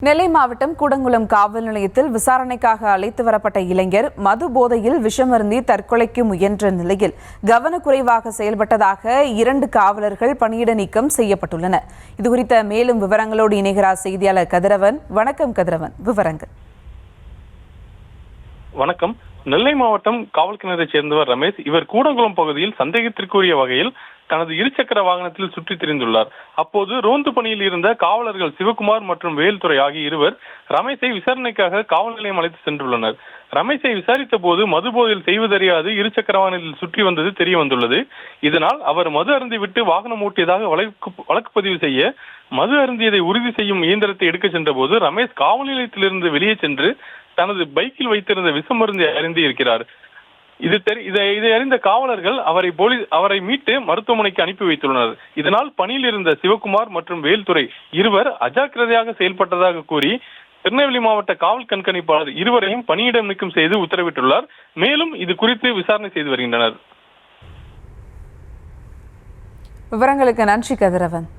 நெல்லை மாவட்டம் கூடங்குளம் காவல் நிலையத்தில் விசாரணைக்காக அழைத்து வரப்பட்ட இளைஞர் மது போதையில் விஷமருந்தி தற்கொலைக்கு முயன்ற நிலையில் கவனக்குறைவாக செயல்பட்டதாக 2 காவலர்கள் பணியிட நீக்கம் செய்யப்பட்டுள்ளனர். இதுகுறித்த மேலும் விவரங்களோடு இணைகிறார் செய்தியாளர் கதிரவன். வணக்கம் கதிரவன், விவரங்கள். வணக்கம். நெல்லை மாவட்டம் காவல் கிணறை சேர்ந்தவர் ரமேஷ். இவர் கூடங்குளம் பகுதியில் சந்தேகத்திற்குரிய வகையில் தனது இருசக்கர வாகனத்தில் சுற்றித் திரிந்துள்ளார். அப்போது ரோந்து பணியில் இருந்த காவலர்கள் சிவகுமார் மற்றும் வேல்துறை ஆகிய இருவர் ரமேஷை விசாரணைக்காக காவல் நிலையம் அழைத்து சென்றுள்ளனர். ரமேஷை விசாரித்த போது மது போதையில் செய்வதறியாது இருசக்கர வாகனத்தில் சுற்றி வந்தது தெரிய வந்துள்ளது. இதனால் அவர் மது அருந்திவிட்டு வாகனம் ஓட்டியதாக வழக்கு பதிவு செய்ய மது அருந்தியதை உறுதி செய்யும் இயந்திரத்தை எடுக்க சென்ற போது ரமேஷ் காவல் நிலையத்திலிருந்து வெளியே சென்று தனது பைக்கில் வைத்திருந்த விஷமருந்தை அருந்தி இருக்கிறார். இதை அறிந்த காவலர்கள் அவரை மீட்டு மருத்துவமனைக்கு அனுப்பி வைத்துள்ளனர். இதனால் பணியில் இருந்த சிவகுமார் மற்றும் வேல்துறை இருவர் அஜாக்கிரதையாக செயல்பட்டதாக கூறி திருநெல்வேலி மாவட்ட காவல் கண்காணிப்பாளர் இருவரையும் பணியிடம் நீக்கம் செய்து உத்தரவிட்டுள்ளார். மேலும் இது குறித்து விசாரணை செய்து வருகின்றனர். விவரங்களுக்கு நன்றி கதிரவன்.